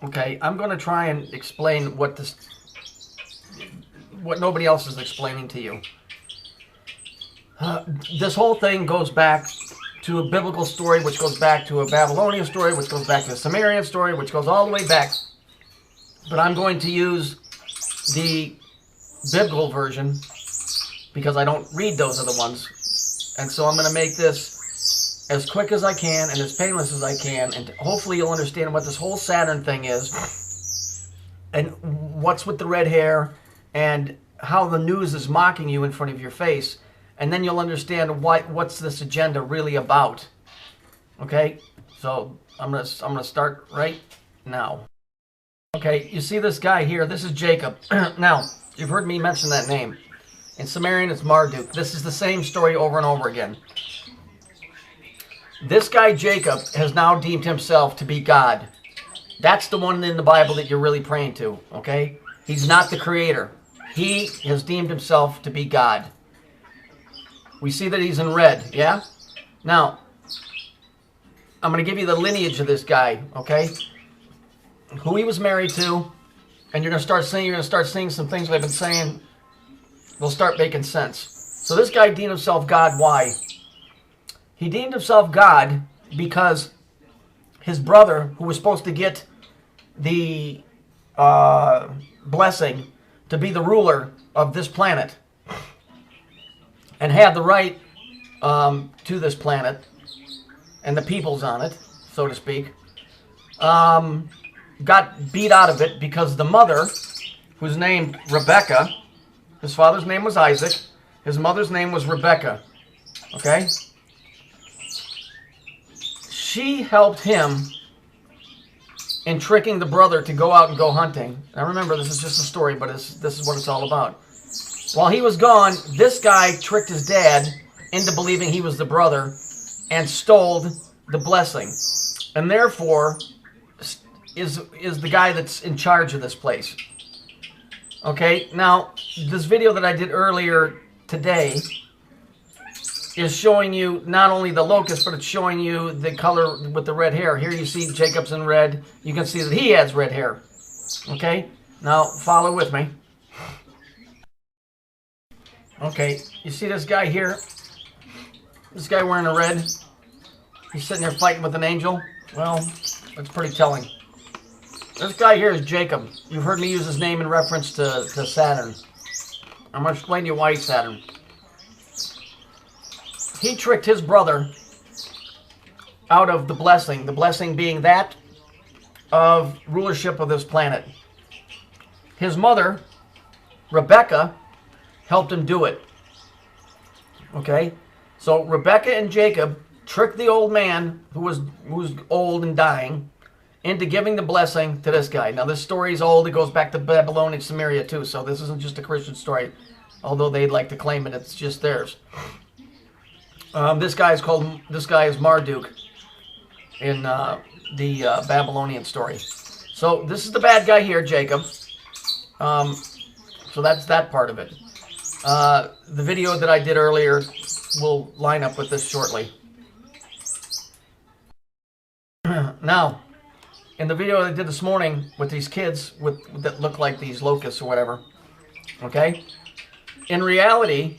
Okay, I'm going to try and explain what nobody else is explaining to you. This whole thing goes back to a biblical story, which goes back to a Babylonian story, which goes back to a Sumerian story, which goes all the way back. But I'm going to use the biblical version because I don't read those other ones. And so I'm going to make this as quick as I can and as painless as I can. And hopefully you'll understand what this whole Saturn thing is and what's with the red hair and how the news is mocking you in front of your face. And then you'll understand what's this agenda really about. Okay? So I'm gonna start right now. Okay, you see this guy here, this is Jacob. Now, you've heard me mention that name. In Sumerian, it's Marduk. This is the same story over and over again. This guy, Jacob, has now deemed himself to be God. That's the one in the Bible that you're really praying to, okay? He's not the creator. He has deemed himself to be God. We see that he's in red, yeah? Now, I'm going to give you the lineage of this guy, okay? Who he was married to, and you're going to start seeing some things that I've been saying will start making sense. So this guy deemed himself God. Why? He deemed himself God because his brother, who was supposed to get the blessing to be the ruler of this planet and had the right to this planet and the peoples on it, so to speak, got beat out of it because the mother, who's named Rebecca, his father's name was Isaac, his mother's name was Rebecca, okay? She helped him in tricking the brother to go out and go hunting. Now remember, this is just a story, but this is what it's all about. While he was gone, this guy tricked his dad into believing he was the brother and stole the blessing. And therefore is the guy that's in charge of this place. Okay, now this video that I did earlier today is showing you not only the locust, but it's showing you the color with the red hair. Here you see Jacob's in red. You can see that he has red hair. Okay, now follow with me. Okay, you see this guy here? This guy wearing a red? He's sitting there fighting with an angel? Well, that's pretty telling. This guy here is Jacob. You've heard me use his name in reference to Saturn. I'm going to explain to you why he's Saturn. He tricked his brother out of the blessing being that of rulership of this planet. His mother, Rebecca, helped him do it. Okay? So Rebecca and Jacob tricked the old man who was old and dying into giving the blessing to this guy. Now this story is old. It goes back to Babylon and Samaria too. So this isn't just a Christian story, although they'd like to claim it. It's just theirs. This guy is Marduk in the Babylonian story. So this is the bad guy here, Jacob. So that's that part of it. The video that I did earlier will line up with this shortly. Now, in the video I did this morning with these kids that look like these locusts or whatever, okay? In reality,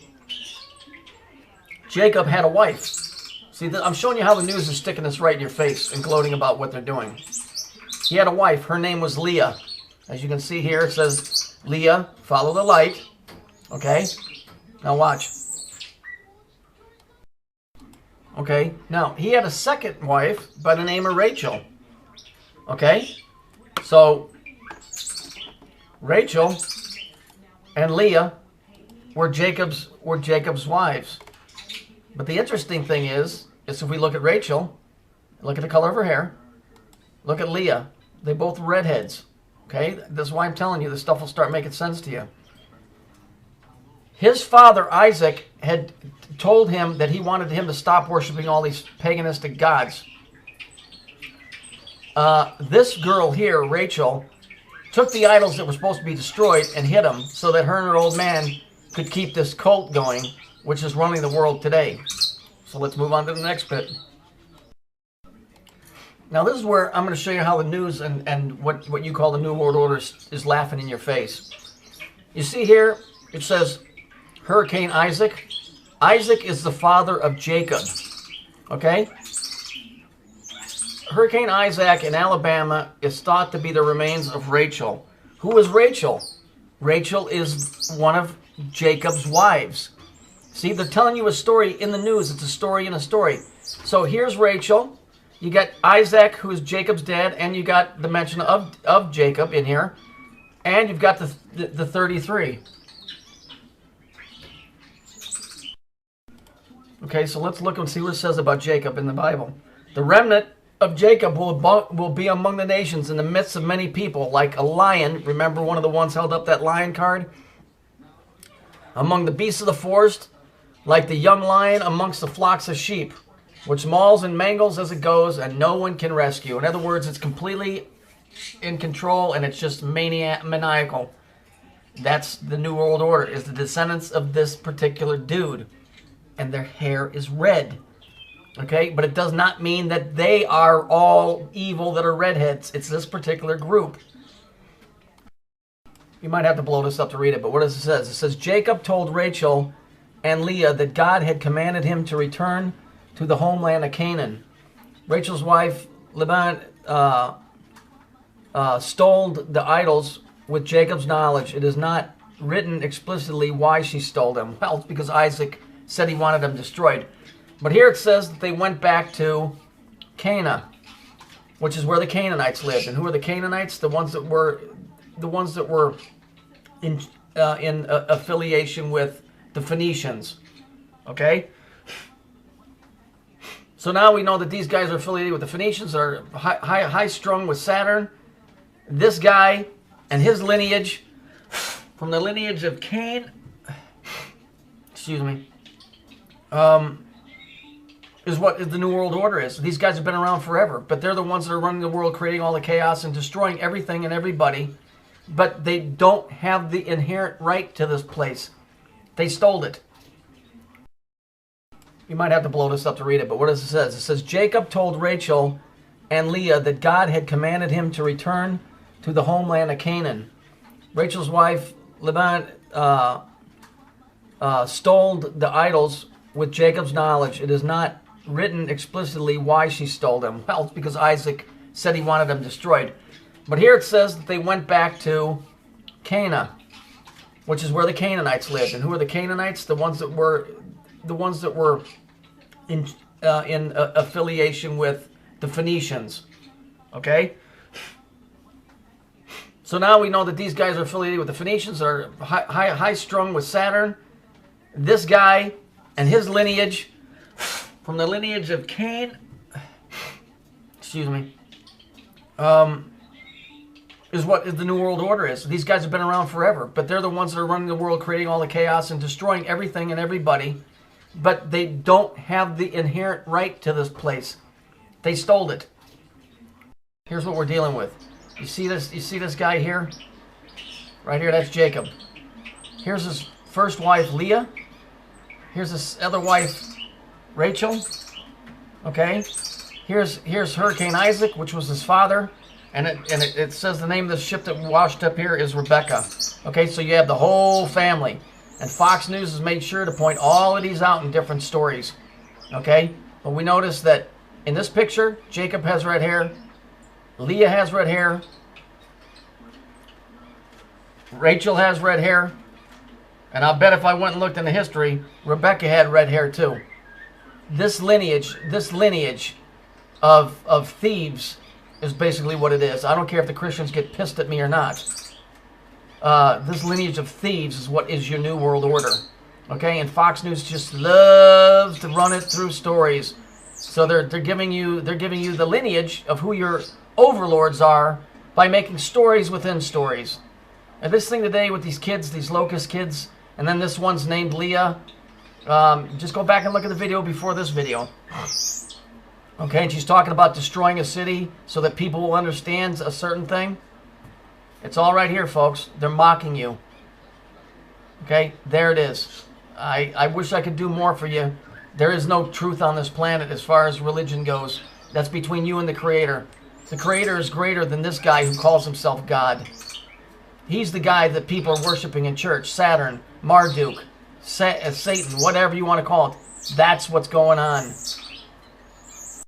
Jacob had a wife. See, I'm showing you how the news is sticking this right in your face and gloating about what they're doing. He had a wife. Her name was Leah. As you can see here, it says, Leah, follow the light. Okay? Now watch. Okay? Now, he had a second wife by the name of Rachel. Okay? So, Rachel and Leah were Jacob's wives. But the interesting thing is if we look at Rachel, look at the color of her hair, look at Leah, they both redheads. Okay? That's why I'm telling you this stuff will start making sense to you. His father, Isaac, had told him that he wanted him to stop worshiping all these paganistic gods. This girl here, Rachel, took the idols that were supposed to be destroyed and hid them so that her and her old man could keep this cult going, which is running the world today. So let's move on to the next bit. Now this is where I'm going to show you how the news and what you call the New World Order is laughing in your face. You see here, it says Hurricane Isaac. Isaac is the father of Jacob. Okay? Hurricane Isaac in Alabama is thought to be the remains of Rachel. Who is Rachel? Rachel is one of Jacob's wives. See, they're telling you a story in the news. It's a story in a story. So here's Rachel. You got Isaac, who is Jacob's dad, and you got the mention of Jacob in here. And you've got the 33. Okay, so let's look and see what it says about Jacob in the Bible. The remnant of Jacob will be among the nations in the midst of many people, like a lion. Remember one of the ones held up that lion card? Among the beasts of the forest, like the young lion amongst the flocks of sheep, which mauls and mangles as it goes, and no one can rescue. In other words, it's completely in control, and it's just maniacal. That's the New World Order, is the descendants of this particular dude. And their hair is red. Okay? But it does not mean that they are all evil that are redheads. It's this particular group. You might have to blow this up to read it, but what does it say? It says, Jacob told Rachel and Leah that God had commanded him to return to the homeland of Canaan. Rachel's wife, Laban, stole the idols with Jacob's knowledge. It is not written explicitly why she stole them. Well, it's because Isaac said he wanted them destroyed. But here it says that they went back to Canaan, which is where the Canaanites lived. And who are the Canaanites? The ones that were in affiliation with the Phoenicians. Okay? So now we know that these guys are affiliated with the Phoenicians, are high-strung with Saturn. This guy and his lineage, from the lineage of Cain, excuse me, is what the New World Order is. These guys have been around forever, but they're the ones that are running the world, creating all the chaos and destroying everything and everybody. But they don't have the inherent right to this place. They stole it. You might have to blow this up to read it, but what does it say? It says, Jacob told Rachel and Leah that God had commanded him to return to the homeland of Canaan. Rachel's wife, Laban, stole the idols with Jacob's knowledge. It is not written explicitly why she stole them. Well, it's because Isaac said he wanted them destroyed. But here it says that they went back to Canaan, which is where the Canaanites lived. And who are the Canaanites? The ones that were in affiliation with the Phoenicians. Okay? So now we know that these guys are affiliated with the Phoenicians, are high-strung with Saturn. This guy and his lineage, from the lineage of Cain, excuse me, is what the New World Order is. These guys have been around forever, but they're the ones that are running the world, creating all the chaos and destroying everything and everybody. But they don't have the inherent right to this place. They stole it. Here's what we're dealing with. You see this? You see this guy here? Right here, that's Jacob. Here's his first wife, Leah. Here's his other wife, Rachel. Okay? Here's Hurricane Isaac, which was his father. And it says the name of the ship that washed up here is Rebecca. Okay, so you have the whole family. And Fox News has made sure to point all of these out in different stories. Okay? But we notice that in this picture, Jacob has red hair. Leah has red hair. Rachel has red hair. And I'll bet if I went and looked into history, Rebecca had red hair too. This lineage of thieves is basically what it is. I don't care if the Christians get pissed at me or not. This lineage of thieves is what is your New World Order. Okay, and Fox News just loves to run it through stories. So they're giving you the lineage of who your overlords are by making stories within stories. And this thing today with these kids, these locust kids, and then this one's named Leah. Just go back and look at the video before this video. Okay, and she's talking about destroying a city so that people will understand a certain thing. It's all right here, folks. They're mocking you. Okay, there it is. I wish I could do more for you. There is no truth on this planet as far as religion goes. That's between you and the Creator. The Creator is greater than this guy who calls himself God. He's the guy that people are worshiping in church. Saturn, Marduk, Satan, whatever you want to call it. That's what's going on.